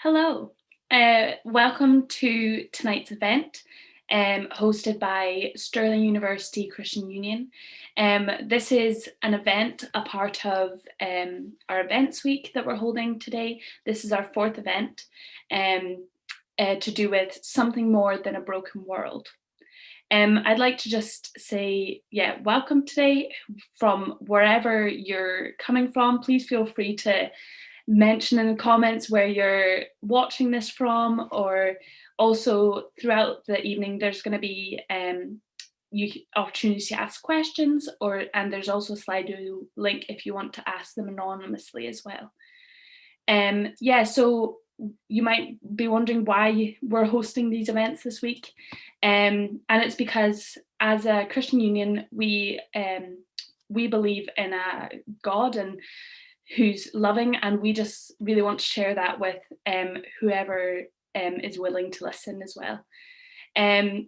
Hello, welcome to tonight's event, hosted by Stirling University Christian Union. This is an event, a part of our events week that we're holding today. This is our fourth event to do with something more than a broken world. I'd like to just say, welcome today from wherever you're coming from. Please feel free to mention in the comments where you're watching this from, or also throughout the evening there's going to be opportunities to ask questions, and there's also a Slido link if you want to ask them anonymously as well. So you might be wondering why we're hosting these events this week, and it's because as a Christian Union we believe in a God and who's loving, and we just really want to share that with whoever is willing to listen as well.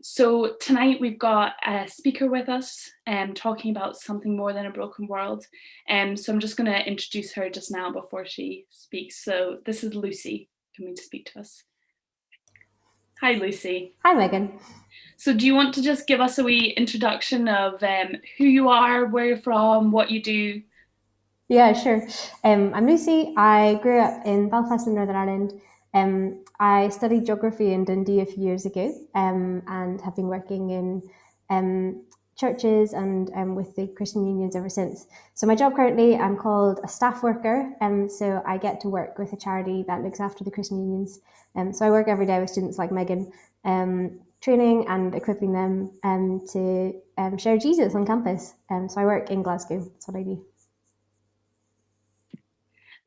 So tonight we've got a speaker with us talking about something more than a broken world. So I'm just going to introduce her just now before she speaks. So this is Lucy coming to speak to us. Hi, Lucy. Hi, Megan. So do you want to just give us a wee introduction of who you are, where you're from, what you do? Yeah, sure. I'm Lucy. I grew up in Belfast in Northern Ireland. I studied geography in Dundee a few years ago and have been working in churches and with the Christian unions ever since. So my job currently, I'm called a staff worker, so I get to work with a charity that looks after the Christian unions. So I work every day with students like Megan, training and equipping them to share Jesus on campus. So I work in Glasgow. That's what I do.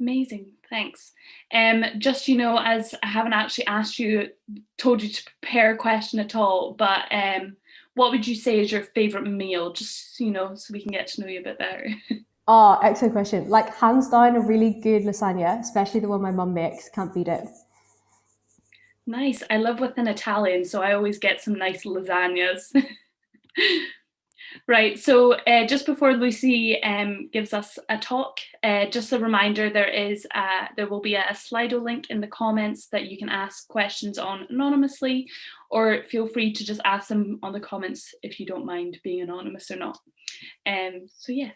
Amazing, thanks. Just, as I haven't actually told you to prepare a question at all, but what would you say is your favourite meal? Just, so we can get to know you a bit better. Oh, excellent question. Like, hands down, a really good lasagna, especially the one my mum makes. Can't beat it. Nice. I live with an Italian, so I always get some nice lasagnas. Right, so just before Lucy gives us a talk, just a reminder, there will be a Slido link in the comments that you can ask questions on anonymously, or feel free to just ask them on the comments if you don't mind being anonymous or not. So yes.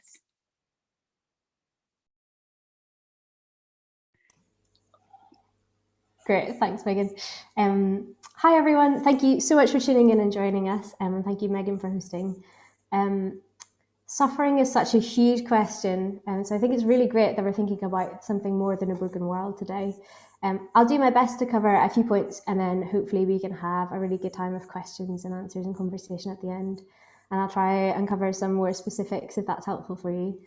Great, thanks, Megan. Hi, everyone. Thank you so much for tuning in and joining us, and thank you, Megan, for hosting. Suffering is such a huge question, and so I think it's really great that we're thinking about something more than a broken world today. I'll do my best to cover a few points, and then hopefully we can have a really good time of questions and answers and conversation at the end. And I'll try and cover some more specifics if that's helpful for you.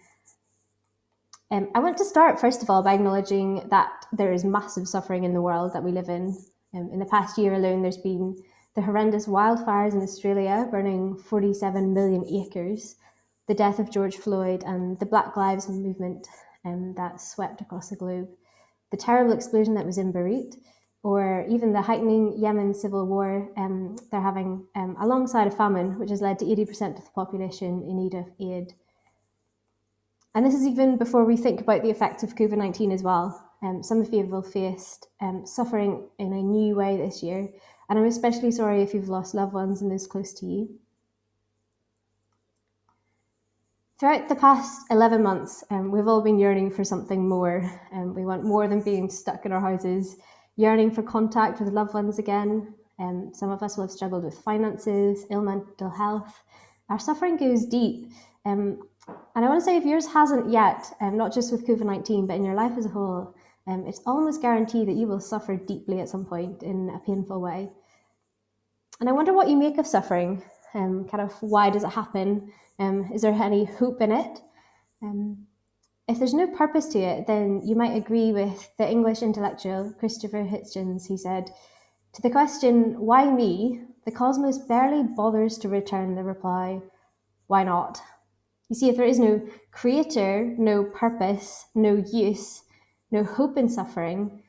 I want to start, first of all, by acknowledging that there is massive suffering in the world that we live in. In the past year alone, there's been the horrendous wildfires in Australia, burning 47 million acres, the death of George Floyd, and the Black Lives Movement that swept across the globe, the terrible explosion that was in Beirut, or even the heightening Yemen civil war they're having alongside a famine, which has led to 80% of the population in need of aid. And this is even before we think about the effects of COVID-19 as well. Some of you have faced suffering in a new way this year, and I'm especially sorry if you've lost loved ones and those close to you. Throughout the past 11 months, we've all been yearning for something more. We want more than being stuck in our houses, yearning for contact with loved ones again. Some of us will have struggled with finances, ill mental health. Our suffering goes deep. And I want to say, if yours hasn't yet, not just with COVID-19, but in your life as a whole, it's almost guaranteed that you will suffer deeply at some point in a painful way. And I wonder what you make of suffering. Kind of, why does it happen? Is there any hope in it? If there's no purpose to it, then you might agree with the English intellectual Christopher Hitchens, who said, to the question, why me? The cosmos barely bothers to return the reply, why not? You see, if there is no creator, no purpose, no use, no hope in suffering,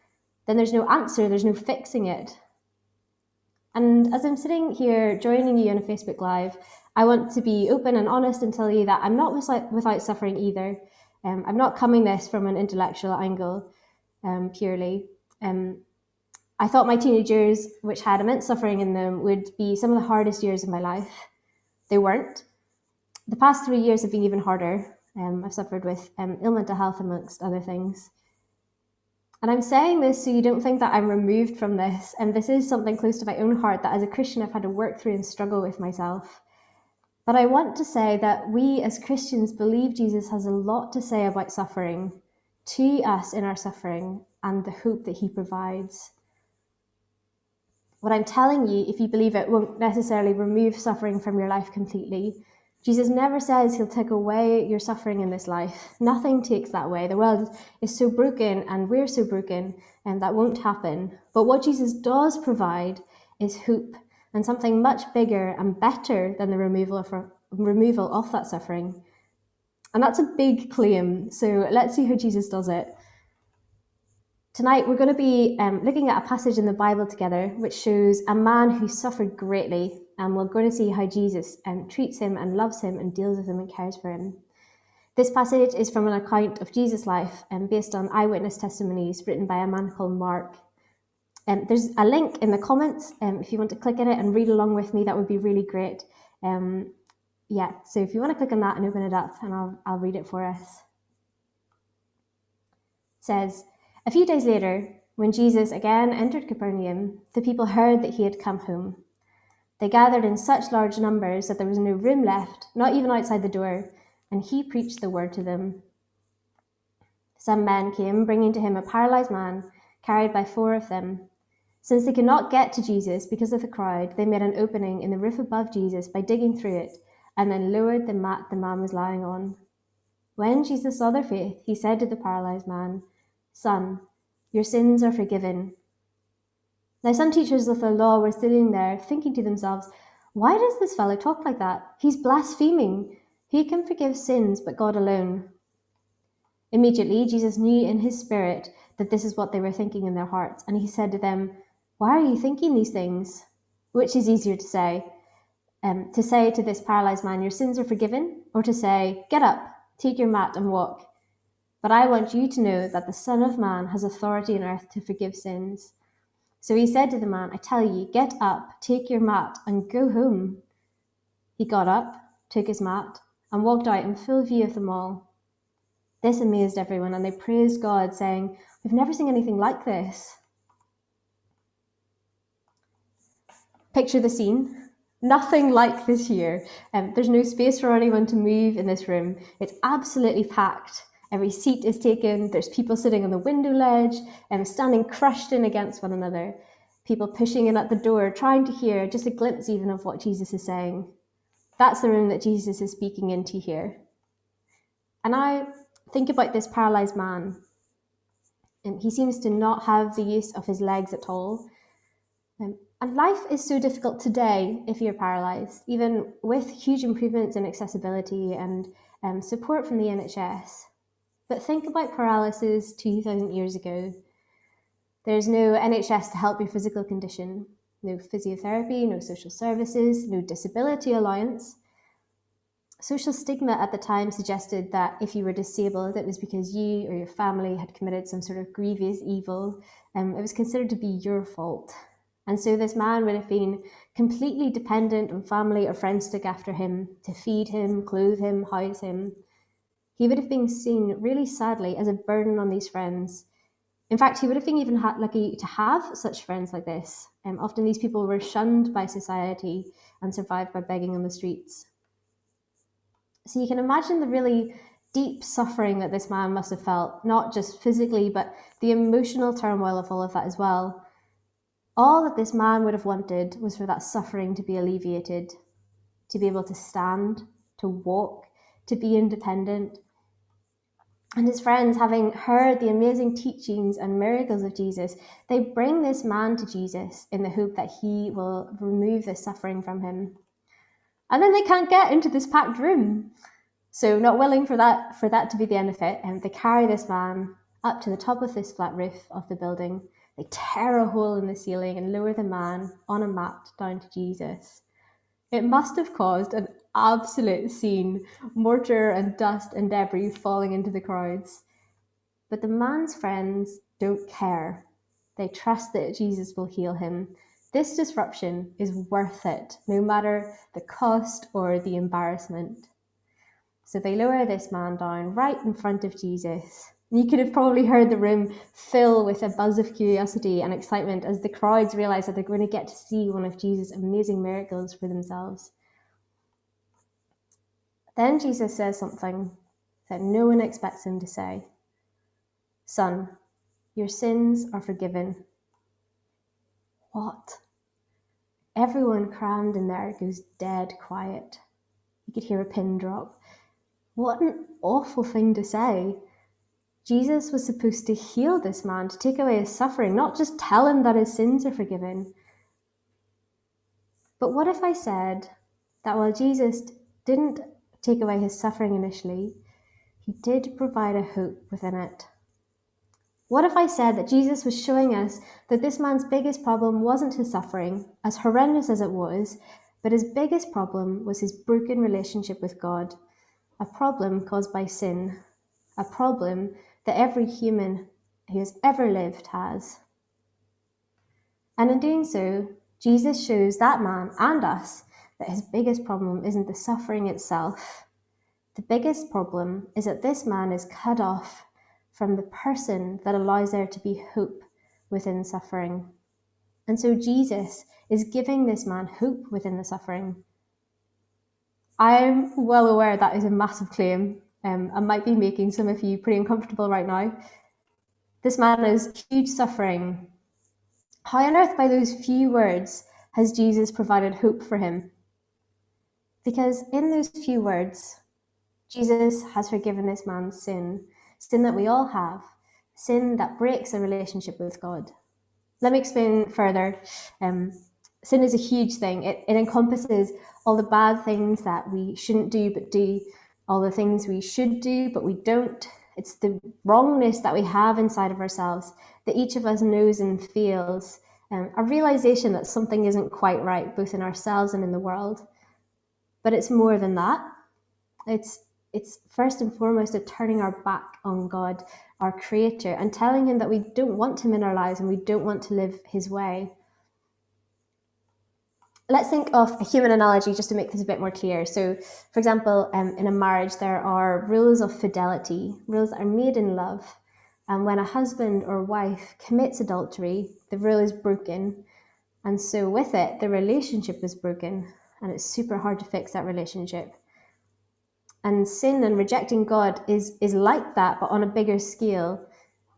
then there's no answer, there's no fixing it. And as I'm sitting here joining you on a Facebook Live, I want to be open and honest and tell you that I'm not without suffering either. I'm not coming this from an intellectual angle purely. I thought my teenage years, which had immense suffering in them, would be some of the hardest years of my life. They weren't. The past 3 years have been even harder. I've suffered with ill mental health, amongst other things. And I'm saying this so you don't think that I'm removed from this. And this is something close to my own heart that as a Christian I've had to work through and struggle with myself. But I want to say that we as Christians believe Jesus has a lot to say about suffering to us in our suffering and the hope that he provides. What I'm telling you, if you believe it, won't necessarily remove suffering from your life completely. Jesus never says he'll take away your suffering in this life. Nothing takes that away. The world is so broken and we're so broken, and that won't happen. But what Jesus does provide is hope and something much bigger and better than the removal of that suffering. And that's a big claim. So let's see how Jesus does it. Tonight, we're going to be looking at a passage in the Bible together, which shows a man who suffered greatly, and we're going to see how Jesus treats him and loves him and deals with him and cares for him. This passage is from an account of Jesus' life based on eyewitness testimonies written by a man called Mark. There's a link in the comments. If you want to click on it and read along with me, that would be really great. So if you want to click on that and open it up, and I'll read it for us. It says, "A few days later, when Jesus again entered Capernaum, the people heard that he had come home. They gathered in such large numbers that there was no room left, not even outside the door, and he preached the word to them. Some men came, bringing to him a paralyzed man, carried by 4 of them. Since they could not get to Jesus because of the crowd, they made an opening in the roof above Jesus by digging through it, and then lowered the mat the man was lying on. When Jesus saw their faith, he said to the paralyzed man, 'Son, your sins are forgiven.' Now some teachers of the law were sitting there, thinking to themselves, 'Why does this fellow talk like that? He's blaspheming. Who can forgive sins but God alone?' Immediately Jesus knew in his spirit that this is what they were thinking in their hearts, and he said to them, 'Why are you thinking these things? Which is easier to say to this paralyzed man, your sins are forgiven, or to say, get up, take your mat and walk? But I want you to know that the Son of Man has authority on earth to forgive sins.' So he said to the man, 'I tell you, get up, take your mat, and go home.' He got up, took his mat, and walked out in full view of them all. This amazed everyone, and they praised God, saying, 'We've never seen anything like this.'" Picture the scene. Nothing like this here. There's no space for anyone to move in this room. It's absolutely packed. Every seat is taken. There's people sitting on the window ledge, standing crushed in against one another. People pushing in at the door, trying to hear just a glimpse even of what Jesus is saying. That's the room that Jesus is speaking into here. And I think about this paralyzed man. He seems to not have the use of his legs at all. And life is so difficult today if you're paralysed, even with huge improvements in accessibility and support from the NHS. But think about paralysis 2,000 years ago. There's no NHS to help your physical condition, no physiotherapy, no social services, no disability allowance. Social stigma at the time suggested that if you were disabled, it was because you or your family had committed some sort of grievous evil. It was considered to be your fault. And so this man would have been completely dependent on family or friends to look after him, to feed him, clothe him, house him. He would have been seen, really sadly, as a burden on these friends. In fact, he would have been even lucky to have such friends like this. Often these people were shunned by society and survived by begging on the streets. So you can imagine the really deep suffering that this man must have felt, not just physically, but the emotional turmoil of all of that as well. All that this man would have wanted was for that suffering to be alleviated, to be able to stand, to walk, to be independent. And his friends, having heard the amazing teachings and miracles of Jesus, they bring this man to Jesus in the hope that he will remove the suffering from him. And then they can't get into this packed room. So not willing for that to be the end of it, they carry this man up to the top of this flat roof of the building. They tear a hole in the ceiling and lower the man on a mat down to Jesus. It must have caused an absolute scene, mortar and dust and debris falling into the crowds. But the man's friends don't care. They trust that Jesus will heal him. This disruption is worth it, no matter the cost or the embarrassment. So they lower this man down right in front of Jesus. You could have probably heard the room fill with a buzz of curiosity and excitement as the crowds realize that they're going to get to see one of Jesus' amazing miracles for themselves. Then Jesus says something that no one expects him to say. Son, your sins are forgiven. What? Everyone crammed in there goes dead quiet. You could hear a pin drop. What an awful thing to say. Jesus was supposed to heal this man, to take away his suffering, not just tell him that his sins are forgiven. But what if I said that while Jesus didn't take away his suffering initially, he did provide a hope within it? What if I said that Jesus was showing us that this man's biggest problem wasn't his suffering, as horrendous as it was, but his biggest problem was his broken relationship with God, a problem caused by sin, a problem that every human who has ever lived has. And in doing so, Jesus shows that man and us that his biggest problem isn't the suffering itself. The biggest problem is that this man is cut off from the person that allows there to be hope within suffering. And so Jesus is giving this man hope within the suffering. I'm well aware that is a massive claim. I might be making some of you pretty uncomfortable right now. This man has huge suffering. How on earth, by those few words, has Jesus provided hope for him? Because in those few words, Jesus has forgiven this man's sin that we all have, sin that breaks a relationship with God. Let me explain further. Sin is a huge thing. It encompasses all the bad things that we shouldn't do but do, all the things we should do but we don't. It's the wrongness that we have inside of ourselves that each of us knows and feels, a realization that something isn't quite right, both in ourselves and in the world. But it's more than that. It's first and foremost a turning our back on God, our Creator, and telling him that we don't want him in our lives and we don't want to live his way. Let's think of a human analogy just to make this a bit more clear. So, for example, in a marriage, there are rules of fidelity, rules that are made in love. And when a husband or wife commits adultery, the rule is broken. And so with it, the relationship is broken. And it's super hard to fix that relationship. And sin and rejecting God is like that, but on a bigger scale.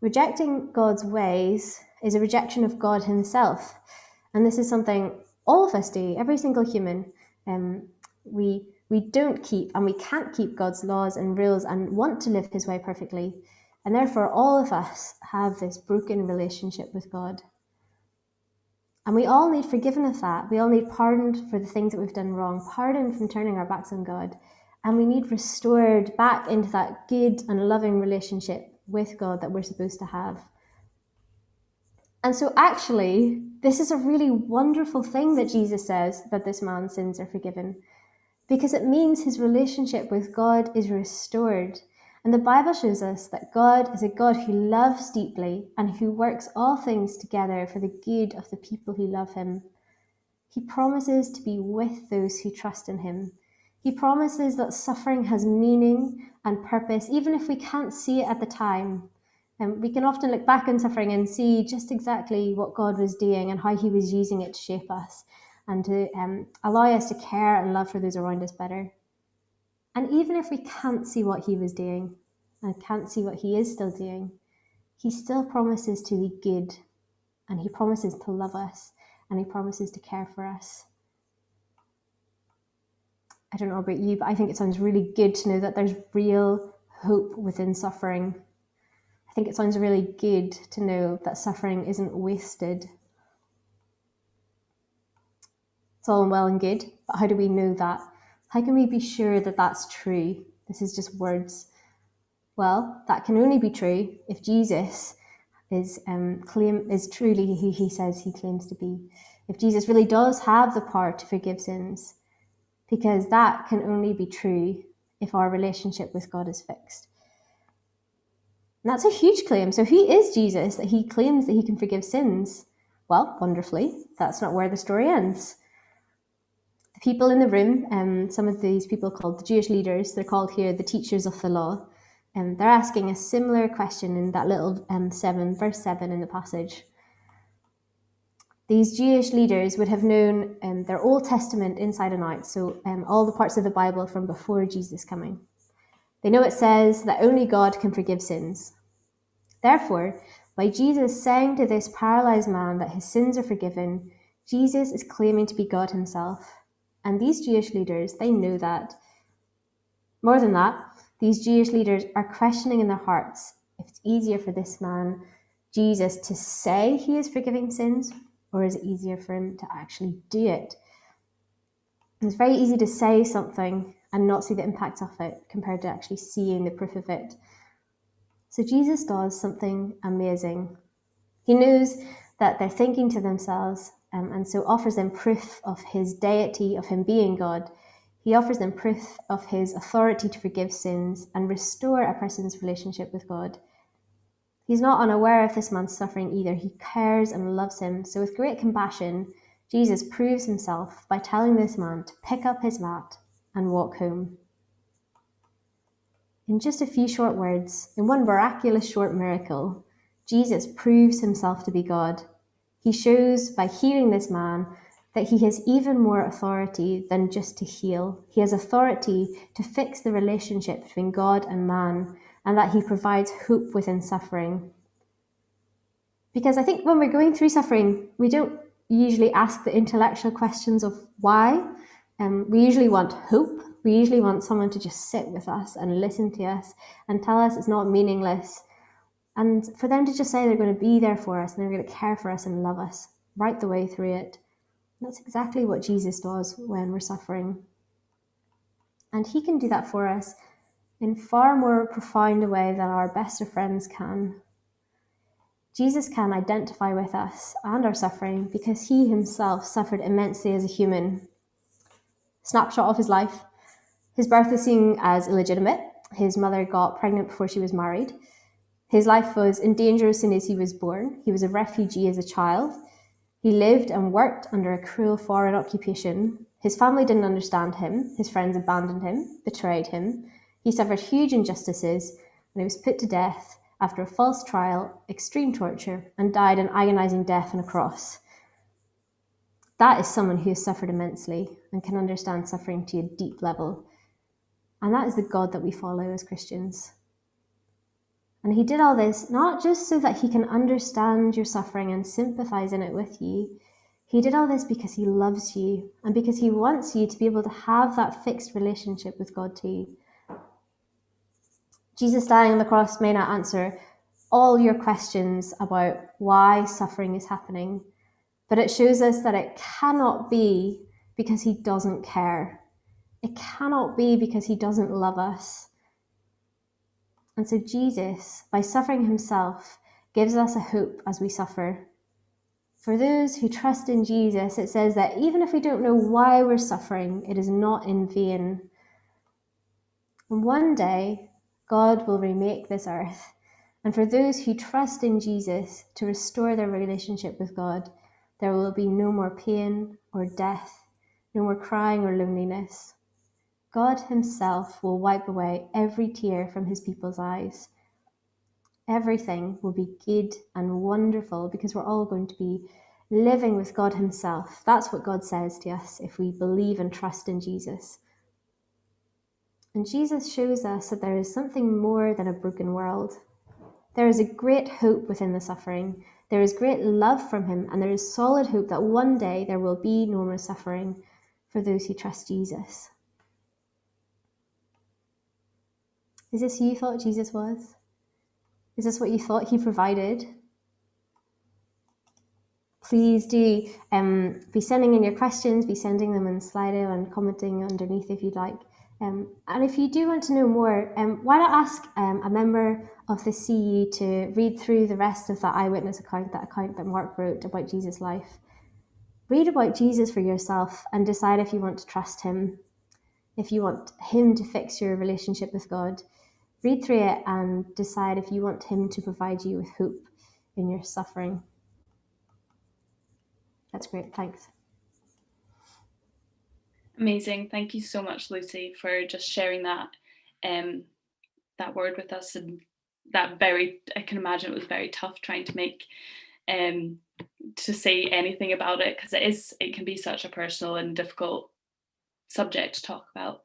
Rejecting God's ways is a rejection of God himself. And this is something all of us do, every single human. We don't keep and we can't keep God's laws and rules and want to live his way perfectly. And therefore, all of us have this broken relationship with God. And we all need forgiveness of that. We all need pardon for the things that we've done wrong, pardon from turning our backs on God. And we need restored back into that good and loving relationship with God that we're supposed to have. And so actually, this is a really wonderful thing that Jesus says that this man's sins are forgiven, because it means his relationship with God is restored. And the Bible shows us that God is a God who loves deeply and who works all things together for the good of the people who love him. He promises to be with those who trust in him. He promises that suffering has meaning and purpose, even if we can't see it at the time. And we can often look back on suffering and see just exactly what God was doing and how he was using it to shape us and to allow us to care and love for those around us better. And even if we can't see what he was doing and can't see what he is still doing, he still promises to be good, and he promises to love us, and he promises to care for us. I don't know about you, but I think it sounds really good to know that there's real hope within suffering. I think it sounds really good to know that suffering isn't wasted. It's all well and good, but how do we know that? How can we be sure that that's true? This is just words. Well, that can only be true if Jesus is truly who he says he claims to be. If Jesus really does have the power to forgive sins, because that can only be true if our relationship with God is fixed. And that's a huge claim. So who is Jesus that he claims that he can forgive sins? Well, wonderfully, that's not where the story ends. The people in the room, some of these people called the Jewish leaders, they're called here the teachers of the law, and they're asking a similar question in that little verse 7 in the passage. These Jewish leaders would have known their Old Testament inside and out, so all the parts of the Bible from before Jesus coming. They know it says that only God can forgive sins. Therefore, by Jesus saying to this paralyzed man that his sins are forgiven, Jesus is claiming to be God himself. And these Jewish leaders, they know that. More than that, these Jewish leaders are questioning in their hearts if it's easier for this man, Jesus, to say he is forgiving sins, or is it easier for him to actually do it? It's very easy to say something and not see the impact of it compared to actually seeing the proof of it. So Jesus does something amazing. He knows that they're thinking to themselves, and so offers them proof of his deity, of him being God. He offers them proof of his authority to forgive sins and restore a person's relationship with God. He's not unaware of this man's suffering either. He cares and loves him. So with great compassion, Jesus proves himself by telling this man to pick up his mat and walk home. In just a few short words, in one miraculous short miracle, Jesus proves himself to be God. He shows by healing this man that he has even more authority than just to heal. He has authority to fix the relationship between God and man, and that he provides hope within suffering. Because I think when we're going through suffering, we don't usually ask the intellectual questions of why. We usually want hope. We usually want someone to just sit with us and listen to us and tell us it's not meaningless. And for them to just say they're going to be there for us and they're going to care for us and love us right the way through it. And that's exactly what Jesus does when we're suffering. And he can do that for us in far more profound a way than our best of friends can. Jesus can identify with us and our suffering because he himself suffered immensely as a human. Snapshot of his life. His birth was seen as illegitimate. His mother got pregnant before she was married. His life was in danger as soon as he was born. He was a refugee as a child. He lived and worked under a cruel foreign occupation. His family didn't understand him. His friends abandoned him, betrayed him. He suffered huge injustices, and he was put to death after a false trial, extreme torture, and died an agonizing death on a cross. That is someone who has suffered immensely and can understand suffering to a deep level. And that is the God that we follow as Christians. And he did all this not just so that he can understand your suffering and sympathize in it with you. He did all this because he loves you and because he wants you to be able to have that fixed relationship with God too. Jesus dying on the cross may not answer all your questions about why suffering is happening, but it shows us that it cannot be because he doesn't care. It cannot be because he doesn't love us. And so Jesus, by suffering himself, gives us a hope as we suffer. For those who trust in Jesus, it says that even if we don't know why we're suffering, it is not in vain. And one day, God will remake this earth. And for those who trust in Jesus to restore their relationship with God, there will be no more pain or death, no more crying or loneliness. God himself will wipe away every tear from his people's eyes. Everything will be good and wonderful because we're all going to be living with God himself. That's what God says to us if we believe and trust in Jesus. And Jesus shows us that there is something more than a broken world. There is a great hope within the suffering. There is great love from him, and there is solid hope that one day there will be no more suffering for those who trust Jesus. Is this who you thought Jesus was? Is this what you thought he provided? Please do be sending in your questions, be sending them in Slido and commenting underneath if you'd like. And if you do want to know more, why not ask a member of the CU to read through the rest of that eyewitness account, that account that Mark wrote about Jesus' life. Read about Jesus for yourself and decide if you want to trust him, if you want him to fix your relationship with God. read through it and decide if you want him to provide you with hope in your suffering. That's great, thanks. Amazing. Thank you so much, Lucy, for just sharing that that word with us. And I can imagine it was very tough trying to make to say anything about it, because it can be such a personal and difficult subject to talk about.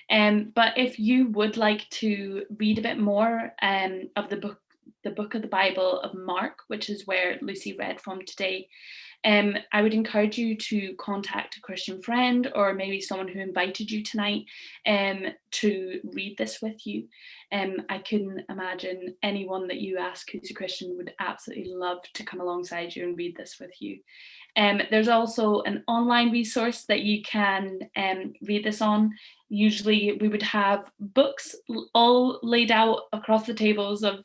But if you would like to read a bit more of the book of the Bible of Mark, which is where Lucy read from today, I would encourage you to contact a Christian friend or maybe someone who invited you tonight to read this with you. I can imagine anyone that you ask who's a Christian would absolutely love to come alongside you and read this with you. There's also an online resource that you can read this on. Usually we would have books all laid out across the tables of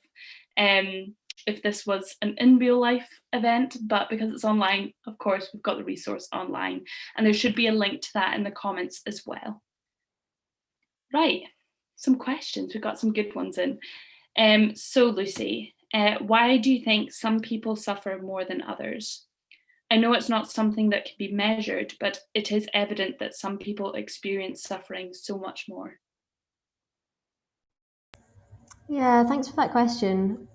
if this was an in real life event, but because it's online, of course, we've got the resource online, and there should be a link to that in the comments as well. Right, some questions. We've got some good ones in. So Lucy, why do you think some people suffer more than others? I know it's not something that can be measured, but it is evident that some people experience suffering so much more. Yeah, thanks for that question.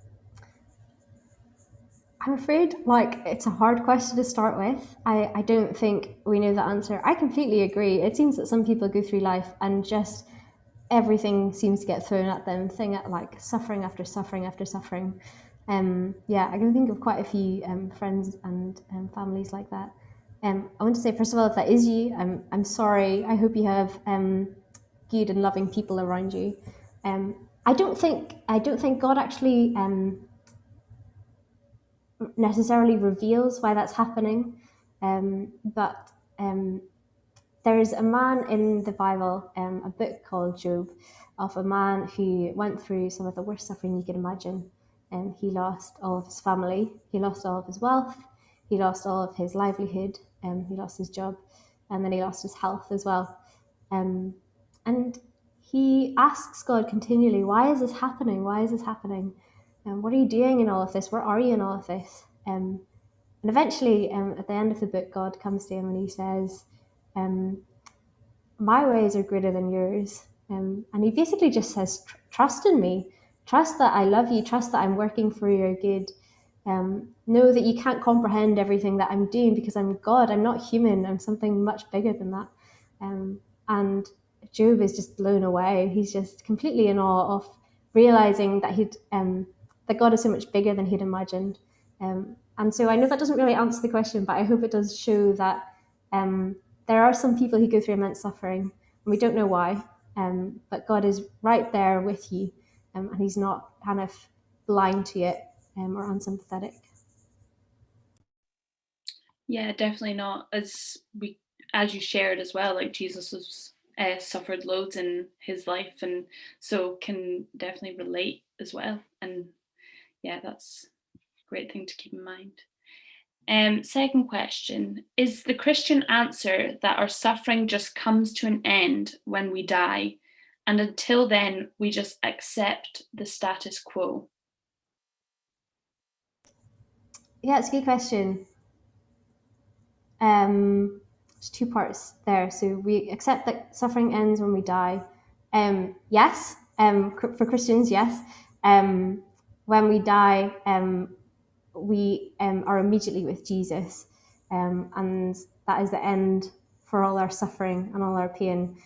I'm afraid it's a hard question to start with. I don't think we know the answer. I completely agree. It seems that some people go through life and just everything seems to get thrown at them, like suffering after suffering after suffering. Yeah, I can think of quite a few friends and families like that. I want to say, first of all, if that is you, I'm sorry. I hope you have good and loving people around you. I don't think God actually necessarily reveals why that's happening, but there's a man in the Bible, a book called Job, of a man who went through some of the worst suffering you can imagine. He lost all of his family, he lost all of his wealth, he lost all of his livelihood, he lost his job, and then he lost his health as well. And he asks God continually, why is this happening? Why is this happening? What are you doing in all of this? Where are you in all of this? And eventually, at the end of the book, God comes to him and he says, my ways are greater than yours. And he basically just says, trust in me. Trust that I love you. Trust that I'm working for your good. Know that you can't comprehend everything that I'm doing because I'm God. I'm not human. I'm something much bigger than that. And Job is just blown away. He's just completely in awe of realizing that that God is so much bigger than he'd imagined. And so I know that doesn't really answer the question, but I hope it does show that there are some people who go through immense suffering, and we don't know why. But God is right there with you, and He's not kind of blind to it or unsympathetic. Yeah, definitely not. As you shared as well, like Jesus was suffered loads in his life, and so can definitely relate as well. And yeah, that's a great thing to keep in mind. Second question, is the Christian answer that our suffering just comes to an end when we die, and until then we just accept the status quo? Yeah, it's a good question. There's two parts there. So we accept that suffering ends when we die. Yes, for Christians, yes. When we die, we are immediately with Jesus, and that is the end for all our suffering and all our pain.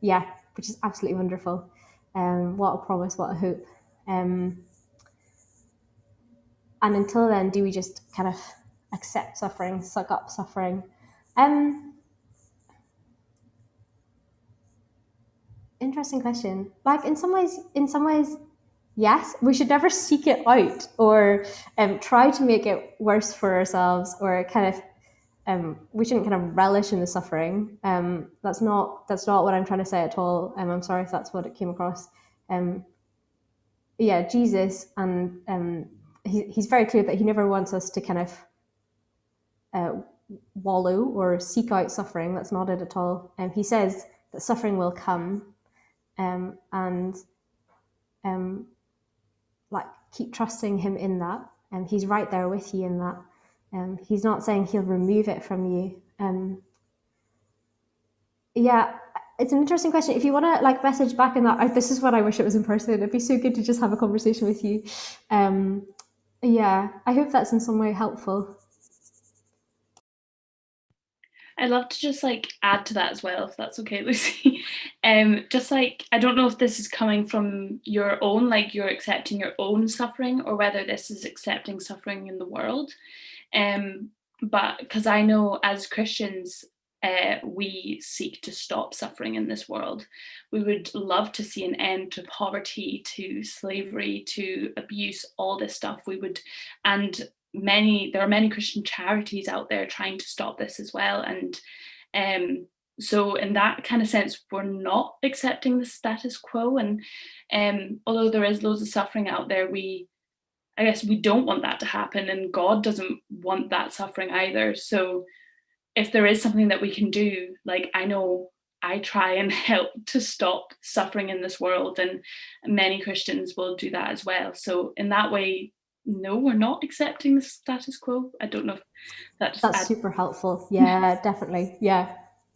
Yeah, which is absolutely wonderful. What a promise, what a hope. And until then, do we just kind of accept suffering, suck up suffering? Interesting question. Like in some ways, yes. We should never seek it out or try to make it worse for ourselves, or kind of we shouldn't kind of relish in the suffering. That's not what I'm trying to say at all. I'm sorry if that's what it came across. Yeah, Jesus, and he's very clear that he never wants us to kind of wallow or seek out suffering. That's not it at all. He says that suffering will come, and like keep trusting him in that. And he's right there with you in that. He's not saying he'll remove it from you. Yeah, it's an interesting question. If you want to like message back in that, this is what I wish it was in person. It'd be so good to just have a conversation with you. Yeah, I hope that's in some way helpful. I'd love to just like add to that as well, if that's okay, Lucy. Just like, I don't know if this is coming from your own, like you're accepting your own suffering, or whether this is accepting suffering in the world. But because I know as Christians, we seek to stop suffering in this world. We would love to see an end to poverty, to slavery, to abuse, all this stuff. And there are many Christian charities out there trying to stop this as well. And so in that kind of sense, we're not accepting the status quo. And although there is loads of suffering out there, I guess we don't want that to happen, and God doesn't want that suffering either. So if there is something that we can do, like I know I try and help to stop suffering in this world, and many Christians will do that as well. So in that way, no, we're not accepting the status quo. I don't know if that just That's super helpful. Yeah, definitely. Yeah.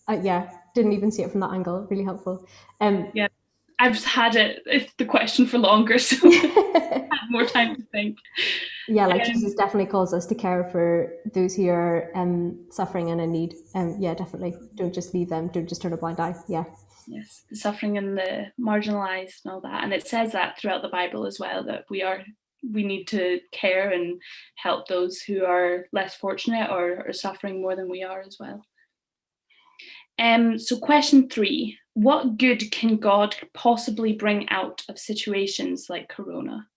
Yeah, didn't even see it from that angle. Really helpful. Yeah, I've just had the question for longer, so I had more time to think. Yeah, like Jesus definitely calls us to care for those who are suffering and in need. Yeah, definitely. Don't just leave them. Don't just turn a blind eye. Yeah. Yes, the suffering and the marginalized and all that. And it says that throughout the Bible as well, that we need to care and help those who are less fortunate or are suffering more than we are as well. So question 3, what good can God possibly bring out of situations like Corona?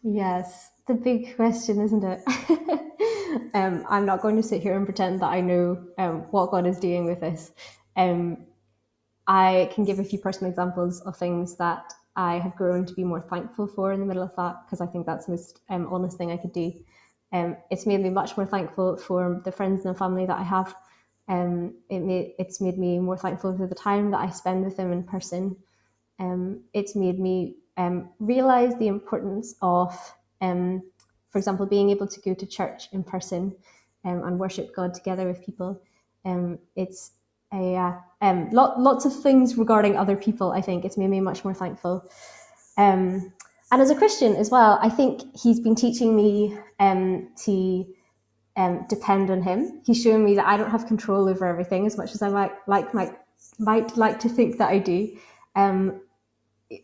Yes, the big question, isn't it? I'm not going to sit here and pretend that I know what God is doing with this. I can give a few personal examples of things that I have grown to be more thankful for in the middle of that, because I think that's the most honest thing I could do. It's made me much more thankful for the friends and the family that I have. It's made me more thankful for the time that I spend with them in person. It's made me realize the importance of, for example, being able to go to church in person and worship God together with people. It's lots of things regarding other people. I think it's made me much more thankful. And as a Christian as well, I think he's been teaching me to depend on him. He's showing me that I don't have control over everything as much as I might like to think that I do.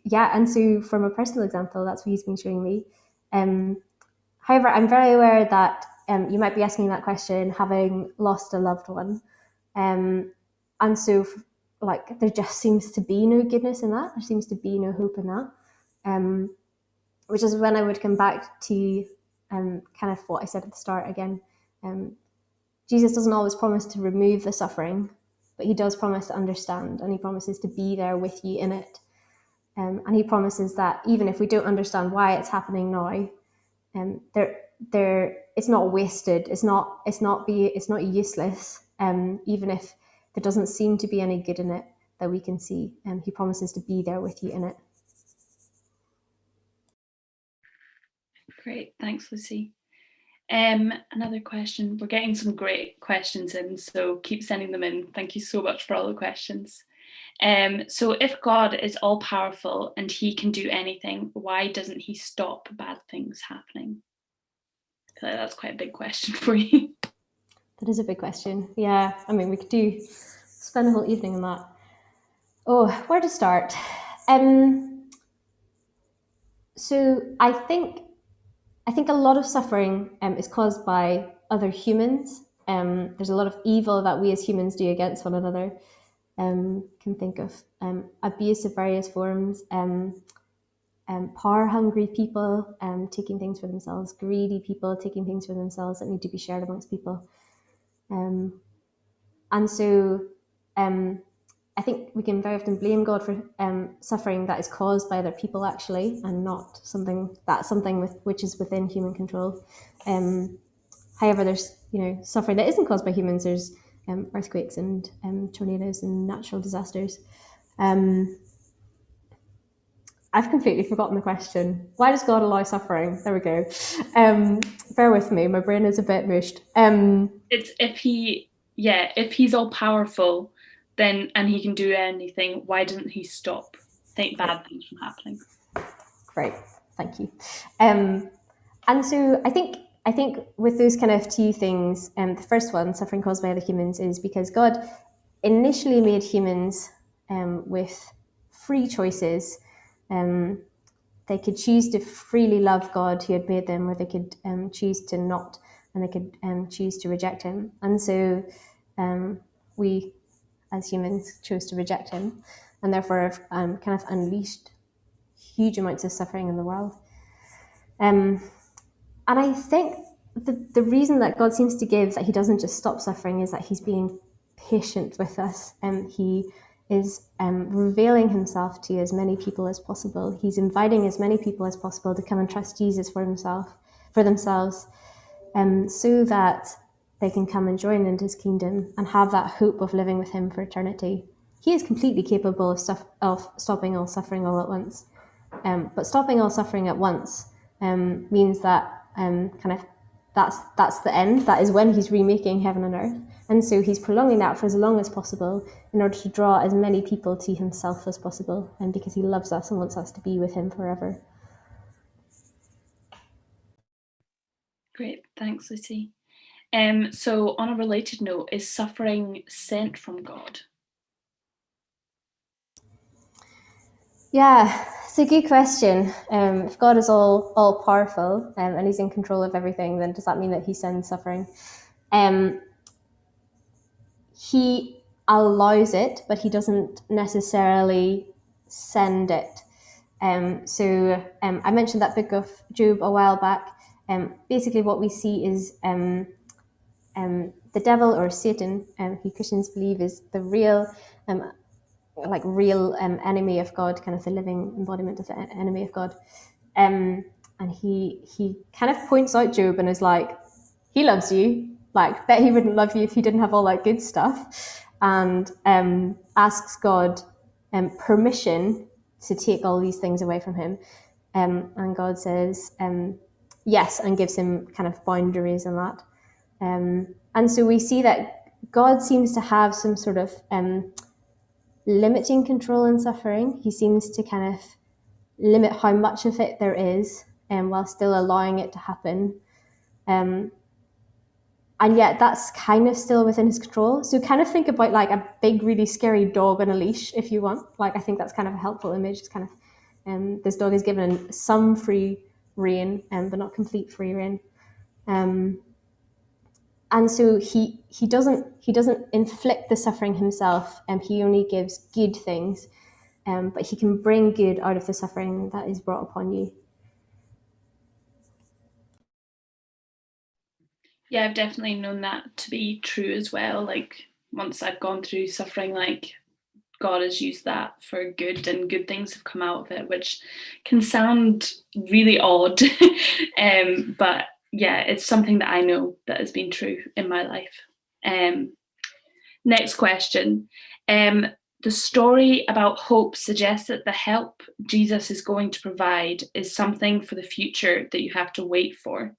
Yeah, and so from a personal example, that's what he's been showing me. However, I'm very aware that you might be asking that question having lost a loved one. And so, like, there just seems to be no goodness in that. There seems to be no hope in that. Which is when I would come back to kind of what I said at the start again. Jesus doesn't always promise to remove the suffering, but he does promise to understand, and he promises to be there with you in it. And he promises that even if we don't understand why it's happening now, it's not wasted. It's not useless. Even if there doesn't seem to be any good in it that we can see, he promises to be there with you in it. Great, thanks, Lucy. Another question. We're getting some great questions in, so keep sending them in. Thank you so much for all the questions. So if God is all powerful and he can do anything, why doesn't he stop bad things happening? So that's quite a big question for you. That is a big question. Yeah, I mean, we could spend a whole evening on that. Oh, where to start? So I think a lot of suffering is caused by other humans. There's a lot of evil that we as humans do against one another. Can think of abuse of various forms, power-hungry people taking things for themselves, greedy people taking things for themselves that need to be shared amongst people. And so I think we can very often blame God for suffering that is caused by other people, actually, and not something which is within human control. However, there's suffering that isn't caused by humans. There's earthquakes and tornadoes and natural disasters. I've completely forgotten the question. Why does God allow suffering? There we go. Bear with me, my brain is a bit mushed. It's if he's all powerful, then and he can do anything, why doesn't he stop bad things from happening? Great, thank you. And so I think with those kind of two things, the first one, suffering caused by other humans, is because God initially made humans with free choices. They could choose to freely love God who had made them, or they could choose to not, and they could choose to reject him. And so we, as humans, chose to reject him, and therefore have kind of unleashed huge amounts of suffering in the world. And I think the reason that God seems to give that he doesn't just stop suffering is that he's being patient with us, and he is revealing himself to as many people as possible. He's inviting as many people as possible to come and trust Jesus for themselves, so that they can come and join into his kingdom and have that hope of living with him for eternity. He is completely capable of stopping all suffering all at once. But stopping all suffering at once means that kind of that's the end. That is when he's remaking heaven and earth. And so he's prolonging that for as long as possible in order to draw as many people to himself as possible, and because he loves us and wants us to be with him forever. Great, thanks, Lucy. So on a related note, is suffering sent from God? Yeah, it's a good question. If God is all powerful and he's in control of everything, then does that mean that he sends suffering? He allows it, but he doesn't necessarily send it. I mentioned that book of Job a while back. Basically, what we see is the devil, or Satan, who Christians believe is the real enemy of God, kind of the living embodiment of the enemy of God. And he kind of points out Job and is like, he loves you. Like, bet he wouldn't love you if he didn't have all that good stuff. And asks God permission to take all these things away from him. And God says yes, and gives him kind of boundaries and that. And so we see that God seems to have some sort of limiting control in suffering. He seems to kind of limit how much of it there is, while still allowing it to happen. And yet that's kind of still within his control. So kind of think about like a big, really scary dog on a leash, if you want. Like, I think that's kind of a helpful image. It's kind of, this dog is given some free rein, but not complete free rein. And so he doesn't inflict the suffering himself, and he only gives good things, but he can bring good out of the suffering that is brought upon you. Yeah, I've definitely known that to be true as well. Like, once I've gone through suffering, like, God has used that for good, and good things have come out of it, which can sound really odd. But yeah, it's something that I know that has been true in my life. Next question. The story about hope suggests that the help Jesus is going to provide is something for the future that you have to wait for.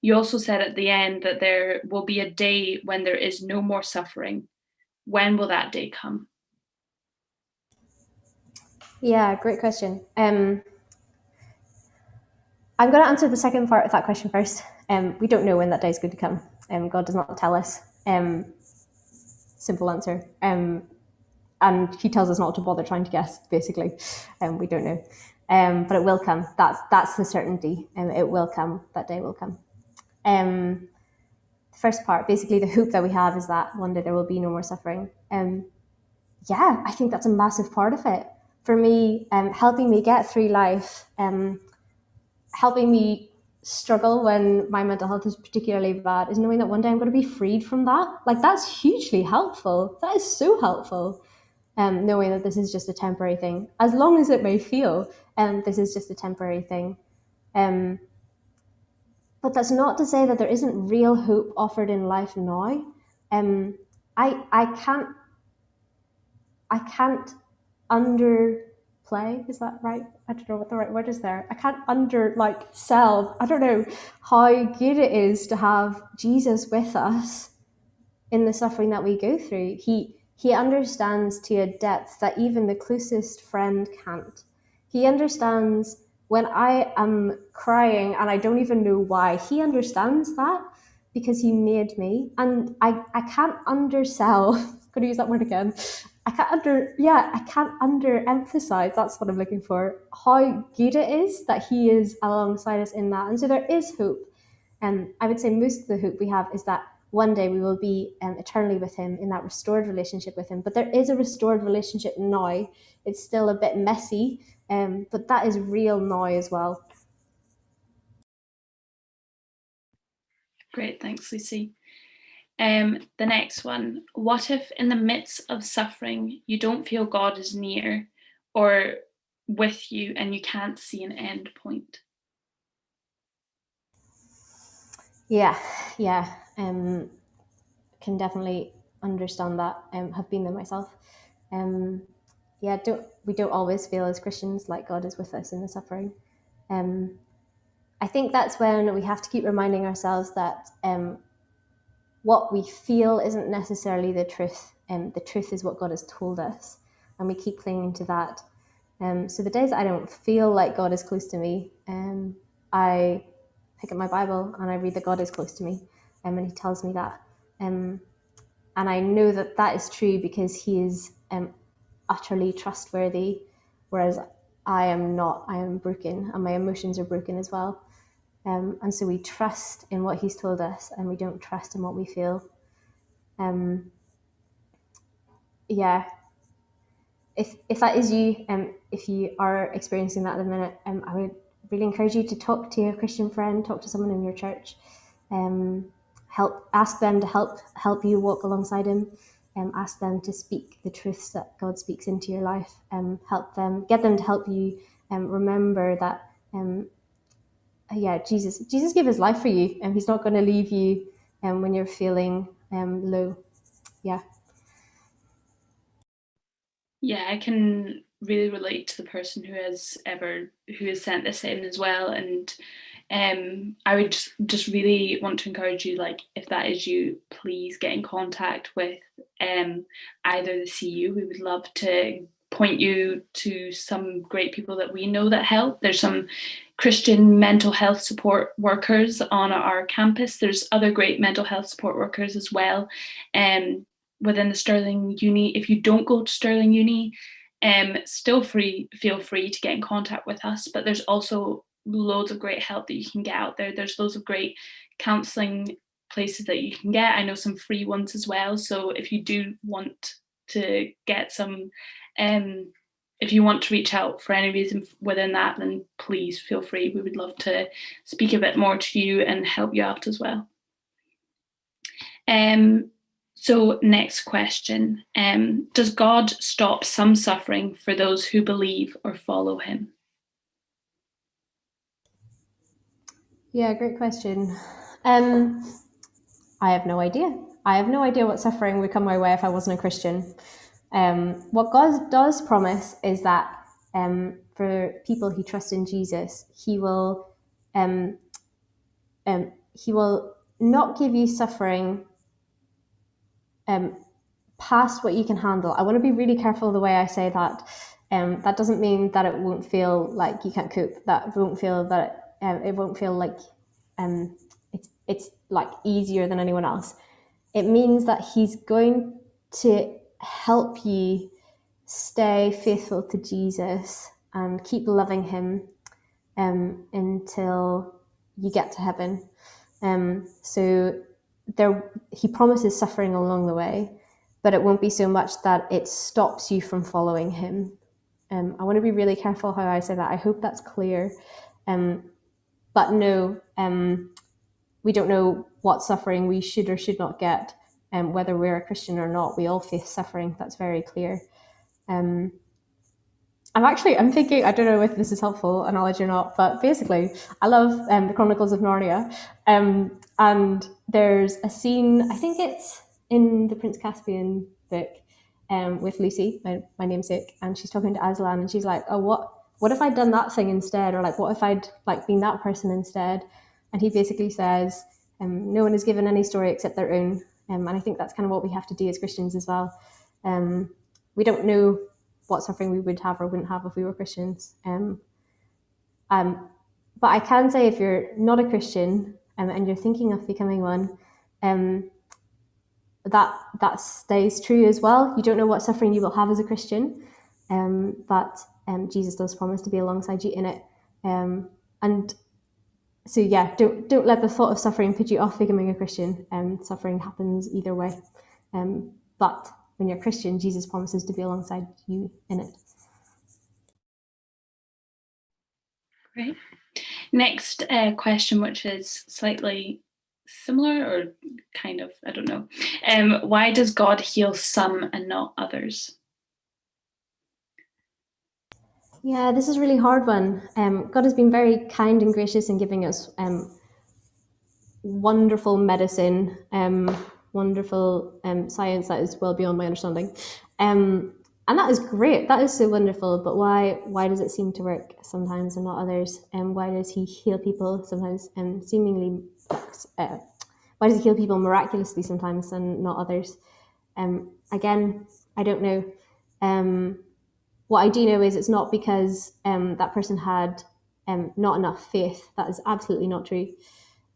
You also said at the end that there will be a day when there is no more suffering. When will that day come? Yeah, great question. I'm going to answer the second part of that question first. We don't know when that day is going to come. God does not tell us. Simple answer. And he tells us not to bother trying to guess, basically. We don't know. But it will come. That's the certainty. It will come. That day will come. The first part, basically the hope that we have is that one day there will be no more suffering. Yeah, I think that's a massive part of it. For me, helping me get through life, helping me struggle when my mental health is particularly bad, is knowing that one day I'm going to be freed from that. Like, that's hugely helpful. That is so helpful. Knowing that this is just a temporary thing, as long as it may feel, this is just a temporary thing. But that's not to say that there isn't real hope offered in life now. I can't underplay. Is that right? I don't know what the right word is there. I can't sell. I don't know how good it is to have Jesus with us in the suffering that we go through. He understands to a depth that even the closest friend can't. He understands when I am crying and I don't even know why. He understands that because he made me. And I can't undersell, I'm gonna use that word again. I can't underemphasize, that's what I'm looking for, how good it is that he is alongside us in that. And so there is hope. And I would say most of the hope we have is that one day we will be eternally with him in that restored relationship with him. But there is a restored relationship now. It's still a bit messy, but that is real now as well. Great, thanks, Lucy. The next one, what if in the midst of suffering you don't feel God is near or with you and you can't see an end point? Yeah, can definitely understand that. Have been there myself. We don't always feel as Christians like God is with us in the suffering. I think that's when we have to keep reminding ourselves that what we feel isn't necessarily the truth. The truth is what God has told us, and we keep clinging to that. So the days I don't feel like God is close to me, I pick up my Bible and I read that God is close to me, and He tells me that. And I know that that is true because He is utterly trustworthy, whereas I am not. I am broken, and my emotions are broken as well. And so we trust in what He's told us, and we don't trust in what we feel. If that is you, if you are experiencing that at the minute, I would really encourage you to talk to a Christian friend, talk to someone in your church, ask them to help you walk alongside Him, ask them to speak the truths that God speaks into your life, get them to help you remember that. Jesus gave His life for you, and He's not going to leave you when you're feeling low. Yeah, I can really relate to the person who has sent this in as well. And I would just really want to encourage you, like, if that is you, please get in contact with either the CU. We would love to point you to some great people that we know that help. There's some Christian mental health support workers on our campus. There's other great mental health support workers as well. Within the Stirling Uni. If you don't go to Stirling Uni, feel free to get in contact with us. But there's also loads of great help that you can get out there. There's loads of great counselling places that you can get. I know some free ones as well. So if you do want to get some, if you want to reach out for any reason within that, then please feel free. We would love to speak a bit more to you and help you out as well. So next question, does God stop some suffering for those who believe or follow Him? Yeah, great question. I have no idea. I have no idea what suffering would come my way if I wasn't a Christian. What God does promise is that for people who trust in Jesus, He will not give you suffering past what you can handle. I want to be really careful the way I say that. That doesn't mean that it won't feel like you can't cope. That won't feel that it won't feel like it's like easier than anyone else. It means that He's going to help you stay faithful to Jesus and keep loving Him until you get to heaven. So He promises suffering along the way, but it won't be so much that it stops you from following Him. I want to be really careful how I say that. I hope that's clear. But no, we don't know what suffering we should or should not get, whether we're a Christian or not. We all face suffering. That's very clear. I'm thinking, I don't know if this is helpful analogy or not, but basically, I love the Chronicles of Narnia. And there's a scene, I think it's in the Prince Caspian book, with Lucy, my namesake, and she's talking to Aslan, and she's like, "Oh, what if I'd done that thing instead, or like, what if I'd like been that person instead?" And he basically says, "No one is given any story except their own," and I think that's kind of what we have to do as Christians as well. We don't know what suffering we would have or wouldn't have if we were Christians. But I can say, if you're not a Christian and you're thinking of becoming one, that stays true as well. You don't know what suffering you will have as a Christian, but Jesus does promise to be alongside you in it. And so yeah, don't let the thought of suffering put you off becoming a Christian. Suffering happens either way. But when you're a Christian, Jesus promises to be alongside you in it. Great. Next question, which is slightly similar, or kind of, I don't know. Why does God heal some and not others? Yeah, this is a really hard one. God has been very kind and gracious in giving us wonderful medicine, wonderful science that is well beyond my understanding. And that is great. That is so wonderful. But why does it seem to work sometimes and not others? And why does he heal people sometimes seemingly? Why does he heal people miraculously sometimes and not others? Again, I don't know. What I do know is it's not because that person had not enough faith. That is absolutely not true.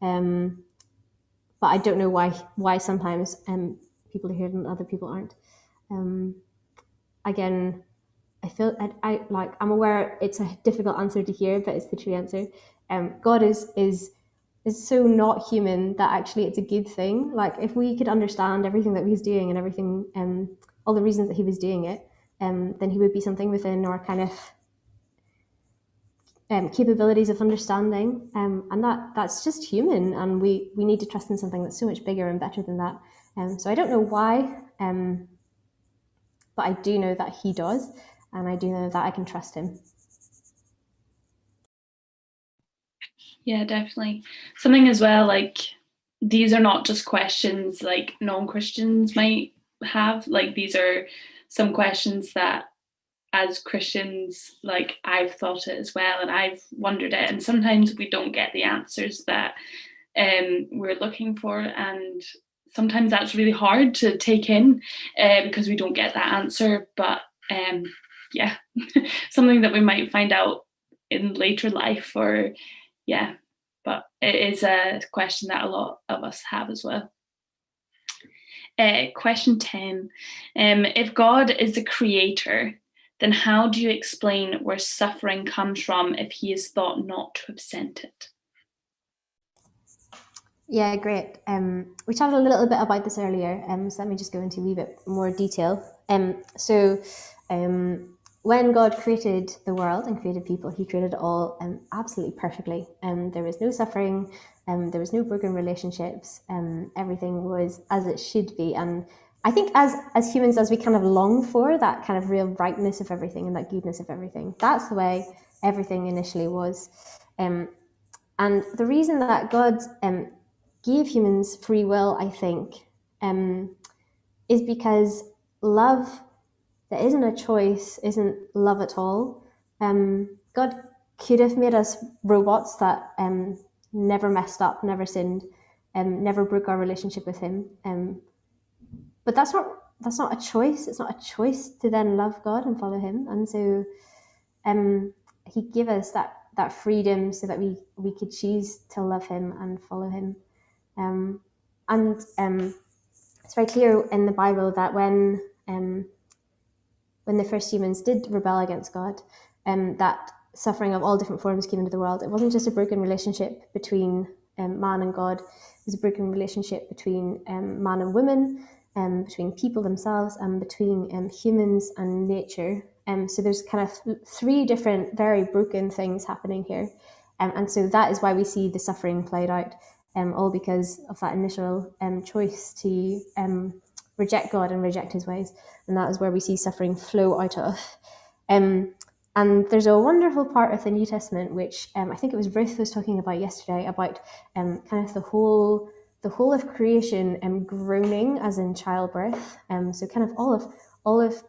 But I don't know why sometimes people are healed and other people aren't. Again, I feel I'm aware it's a difficult answer to hear, but it's the true answer. God is so not human that actually it's a good thing. Like, if we could understand everything that he's doing and everything, all the reasons that he was doing it, then he would be something within our kind of capabilities of understanding, and that's just human, and we need to trust in something that's so much bigger and better than that. So I don't know why, but I do know that he does, and I do know that I can trust him. Yeah, definitely. Something as well, like, these are not just questions like non-Christians might have. Like, these are some questions that as Christians, like, I've thought it as well, and I've wondered it, and sometimes we don't get the answers that we're looking for, and sometimes that's really hard to take in because we don't get that answer. But yeah, something that we might find out in later life, or yeah, but it is a question that a lot of us have as well. Question 10. If God is the creator, then how do you explain where suffering comes from if he is thought not to have sent it? Yeah, great. We chatted a little bit about this earlier, so let me just go into a wee bit more detail. When God created the world and created people, he created it all absolutely perfectly. There was no suffering, there was no broken relationships, everything was as it should be. And I think as humans, as we kind of long for that kind of real rightness of everything and that goodness of everything, that's the way everything initially was. And the reason that God gave humans free will, I think, is because love that isn't a choice isn't love at all. God could have made us robots that never messed up, never sinned, never broke our relationship with him. But that's not a choice. It's not a choice to then love God and follow him. And so he gave us that freedom so that we could choose to love him and follow him. It's very clear in the Bible that when the first humans did rebel against God, that suffering of all different forms came into the world. It wasn't just a broken relationship between man and God. It was a broken relationship between man and woman, between people themselves, and between humans and nature. So there's kind of three different very broken things happening here. And so that is why we see the suffering played out, all because of that initial choice to reject God and reject his ways. And that is where we see suffering flow out of. And there's a wonderful part of the New Testament, which I think it was Ruth was talking about yesterday, about kind of the whole of creation groaning as in childbirth. So kind of all all of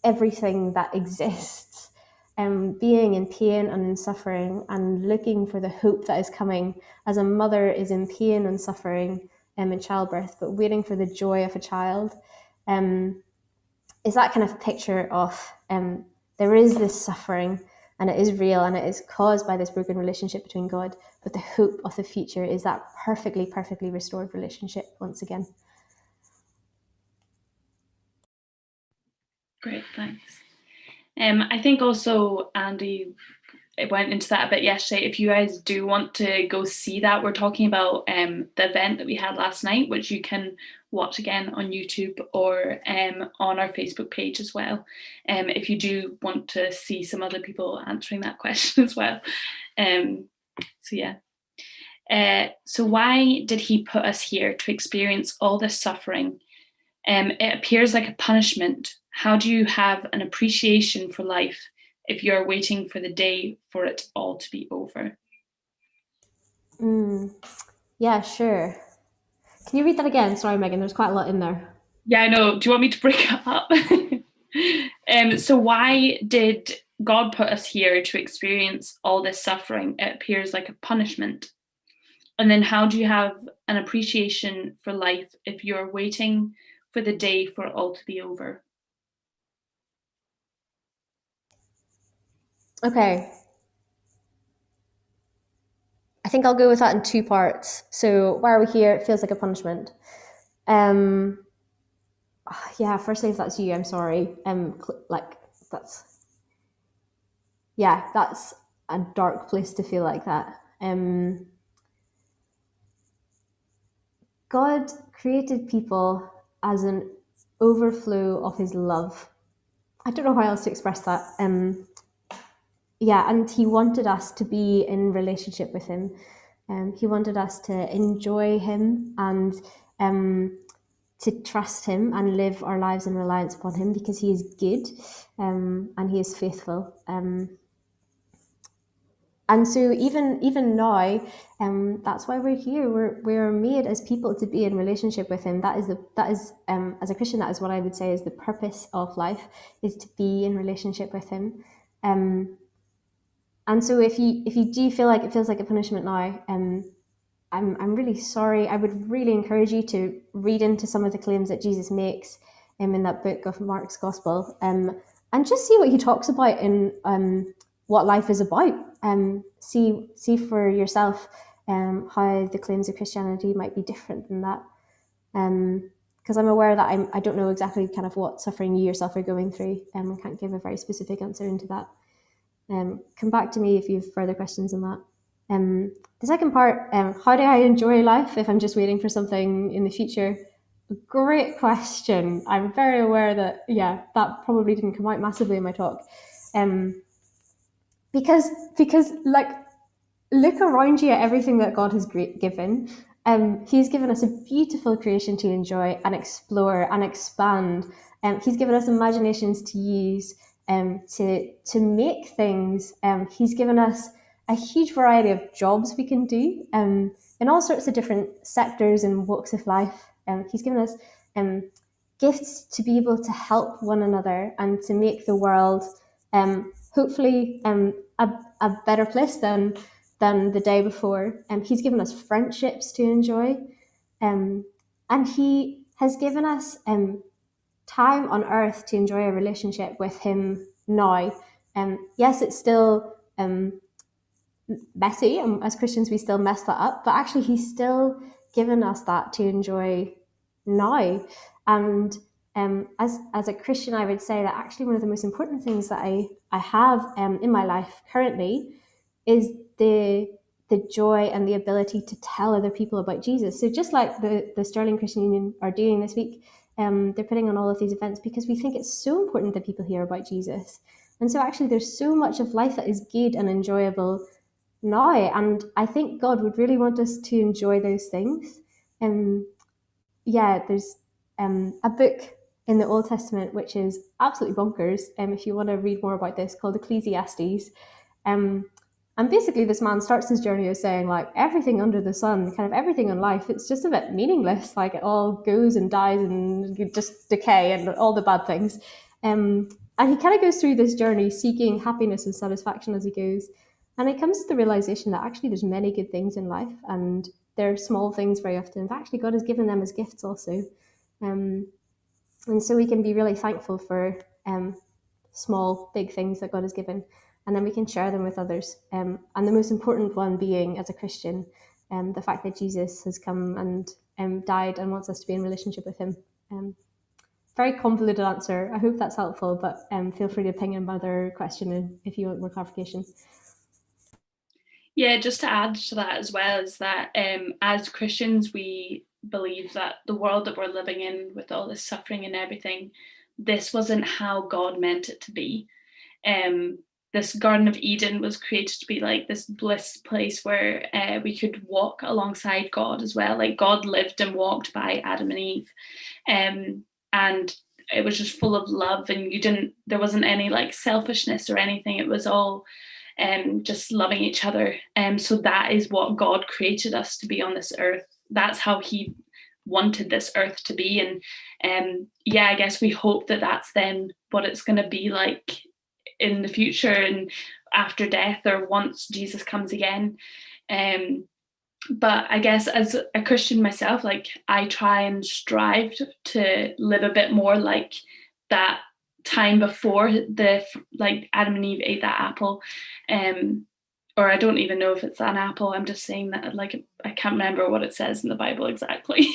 everything that exists, being in pain and in suffering and looking for the hope that is coming, as a mother is in pain and suffering in childbirth, but waiting for the joy of a child, is that kind of picture of there is this suffering and it is real and it is caused by this broken relationship between God, but the hope of the future is that perfectly restored relationship once again. Great, thanks. I think also Andy went into that a bit yesterday. If you guys do want to go see that, we're talking about the event that we had last night, which you can watch again on YouTube or on our Facebook page as well. If you do want to see some other people answering that question as well. So yeah. So why did he put us here to experience all this suffering? It appears like a punishment. How do you have an appreciation for life if you're waiting for the day for it all to be over? Yeah, sure. Can you read that again? Sorry, Megan, there's quite a lot in there. Yeah, I know. Do you want me to break it up? So why did God put us here to experience all this suffering? It appears like a punishment. And then how do you have an appreciation for life if you're waiting for the day for it all to be over? Okay. I think I'll go with that in two parts. So why are we here? It feels like a punishment. Yeah, firstly, if that's you, I'm sorry. That's a dark place to feel like that. God created people as an overflow of his love. I don't know how else to express that. And he wanted us to be in relationship with him. He wanted us to enjoy him and to trust him and live our lives in reliance upon him, because he is good and he is faithful. And so even now, that's why we're here. We're made as people to be in relationship with him. That is as a Christian, that is what I would say is the purpose of life, is to be in relationship with him. And so if you do feel like it feels like a punishment now, I'm really sorry. I would really encourage you to read into some of the claims that Jesus makes in that book of Mark's Gospel, and just see what he talks about in what life is about. See for yourself how the claims of Christianity might be different than that. Because I'm aware that I don't know exactly kind of what suffering you yourself are going through, and I can't give a very specific answer into that. Come back to me if you have further questions on that. The second part, how do I enjoy life if I'm just waiting for something in the future? Great question. I'm very aware that, that probably didn't come out massively in my talk. Because like, look around you at everything that God has given. He's given us a beautiful creation to enjoy and explore and expand. He's given us imaginations to use to make things. He's given us a huge variety of jobs we can do in all sorts of different sectors and walks of life. He's given us gifts to be able to help one another and to make the world hopefully a better place than the day before. He's given us friendships to enjoy, and he has given us time on earth to enjoy a relationship with him now. Yes, it's still messy, and as Christians we still mess that up, but actually he's still given us that to enjoy now. And as a Christian, I would say that actually one of the most important things that I have in my life currently is the joy and the ability to tell other people about Jesus. So just like the Sterling Christian Union are doing this week, they're putting on all of these events because we think it's so important that people hear about Jesus. And so actually there's so much of life that is good and enjoyable now, and I think God would really want us to enjoy those things. There's a book in the Old Testament which is absolutely bonkers, if you want to read more about this, called Ecclesiastes. And And basically, this man starts his journey of saying, like, everything under the sun, kind of everything in life, it's just a bit meaningless. Like, it all goes and dies and you just decay and all the bad things. And he kind of goes through this journey seeking happiness and satisfaction as he goes. And he comes to the realization that actually there's many good things in life, and they're small things very often. But actually, God has given them as gifts also. And so we can be really thankful for small, big things that God has given, and then we can share them with others. And the most important one being, as a Christian, the fact that Jesus has come and died and wants us to be in relationship with him. Very convoluted answer. I hope that's helpful, but feel free to ping another question if you want more clarification. Yeah, just to add to that as well, is that as Christians, we believe that the world that we're living in, with all this suffering and everything, this wasn't how God meant it to be. This Garden of Eden was created to be like this bliss place where we could walk alongside God as well. Like, God lived and walked by Adam and Eve, and it was just full of love, and there wasn't any like selfishness or anything. It was all just loving each other. So that is what God created us to be on this earth. That's how he wanted this earth to be. And yeah, I guess we hope that that's then what it's going to be like in the future and after death, or once Jesus comes again. But I guess as a Christian myself, like, I try and strive to live a bit more like that time before like Adam and Eve ate that apple. Or I don't even know if it's an apple. I'm just saying that, like, I can't remember what it says in the Bible exactly.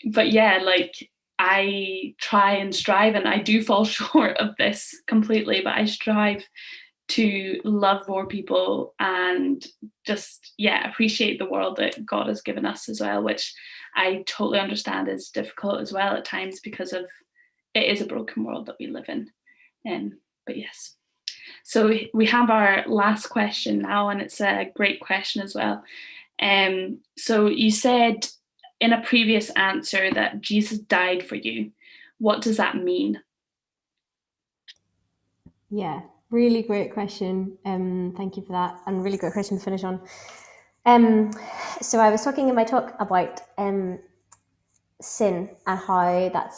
But yeah, like, I try and strive, and I do fall short of this completely, but I strive to love more people and just, yeah, appreciate the world that God has given us as well, which I totally understand is difficult as well at times, because of it is a broken world that we live in. But yes. So we have our last question now, and it's a great question as well. So you said in a previous answer that Jesus died for you. What does that mean? Yeah, really great question. Thank you for that, and really great question to finish on. So I was talking in my talk about sin and how that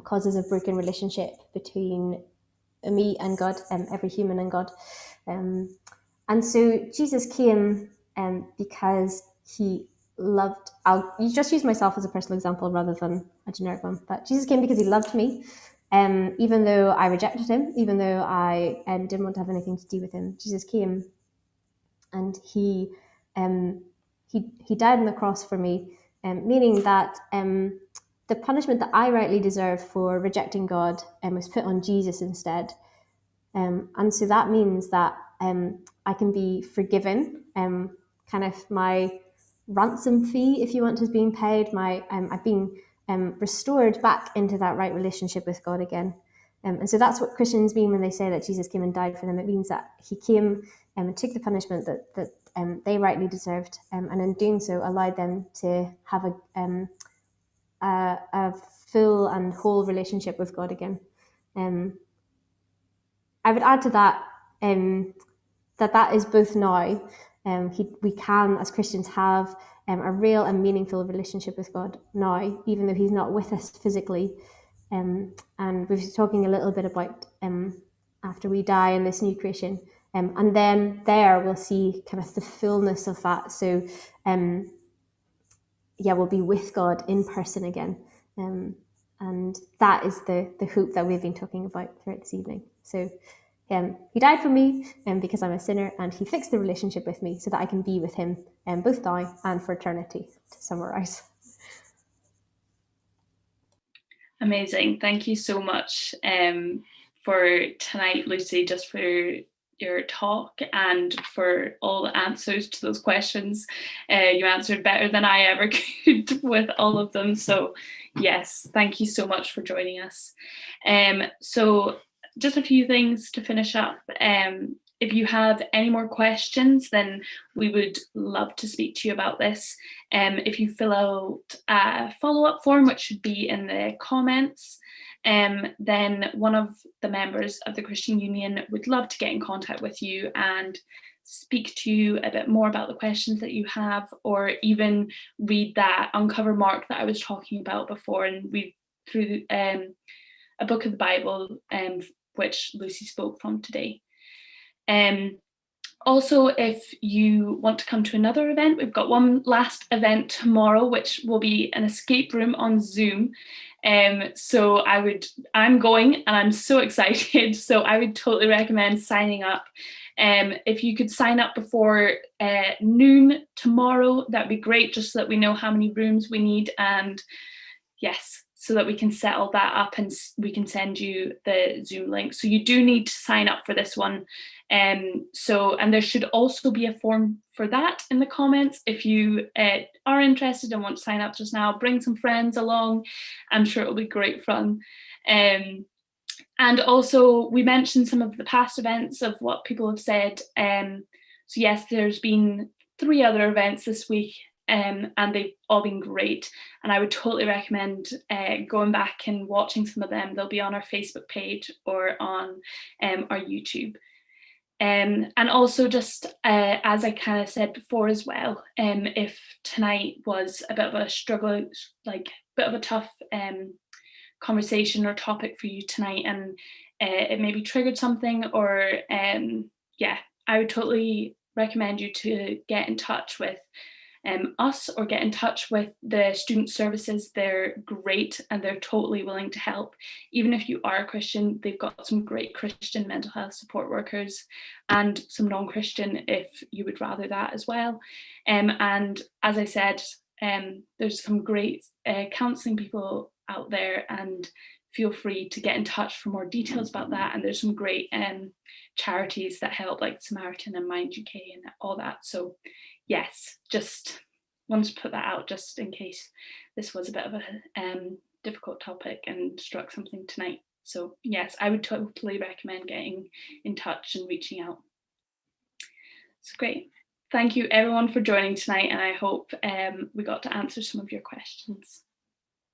causes a broken relationship between me and God, every human and God. And so Jesus came because he loved, you just use myself as a personal example rather than a generic one, but Jesus came because he loved me. Even though I rejected him, even though I didn't want to have anything to do with him, Jesus came and he died on the cross for me, meaning that the punishment that I rightly deserved for rejecting God was put on Jesus instead. And so that means that I can be forgiven. Kind of my ransom fee, if you want, has been paid. I've been restored back into that right relationship with God again. And so that's what Christians mean when they say that Jesus came and died for them. It means that he came and took the punishment that they rightly deserved, and in doing so allowed them to have a full and whole relationship with God again. I would add to that that is both now. We can, as Christians, have a real and meaningful relationship with God now, even though he's not with us physically. And we were talking a little bit about after we die in this new creation. And then there we'll see kind of the fullness of that. So we'll be with God in person again. And that is the hope that we've been talking about throughout this evening. So he died for me because I'm a sinner, and he fixed the relationship with me so that I can be with him both now and for eternity, to summarise. Amazing. Thank you so much for tonight, Lucy, just for your talk and for all the answers to those questions. You answered better than I ever could with all of them. So yes, thank you so much for joining us. So just a few things to finish up. If you have any more questions, then we would love to speak to you about this. If you fill out a follow-up form, which should be in the comments, then one of the members of the Christian Union would love to get in contact with you and speak to you a bit more about the questions that you have, or even read that Uncover Mark that I was talking about before, and read through a book of the Bible, which Lucy spoke from today. Also, if you want to come to another event, we've got one last event tomorrow, which will be an escape room on Zoom. So I'm going and I'm so excited. So I would totally recommend signing up. If you could sign up before noon tomorrow, that'd be great, just so that we know how many rooms we need, and yes, so that we can set all that up and we can send you the Zoom link. So you do need to sign up for this one. And there should also be a form for that in the comments. If you are interested and want to sign up just now, bring some friends along. I'm sure it'll be great fun. And also, we mentioned some of the past events of what people have said. So yes, there's been 3 other events this week, and they've all been great. And I would totally recommend going back and watching some of them. They'll be on our Facebook page or on our YouTube. And also, just as I kind of said before as well, if tonight was a bit of a struggle, like a bit of a tough conversation or topic for you tonight, and it maybe triggered something, or yeah, I would totally recommend you to get in touch with us, or get in touch with the student services. They're great and they're totally willing to help. Even if you are a Christian, they've got some great Christian mental health support workers, and some non-Christian if you would rather that as well. And as I said, there's some great counselling people out there, and feel free to get in touch for more details about that. And there's some great charities that help, like Samaritan and Mind UK and all that. So yes, just wanted to put that out just in case this was a bit of a difficult topic and struck something tonight. So yes, I would totally recommend getting in touch and reaching out. It's great. Thank you everyone for joining tonight, and I hope we got to answer some of your questions.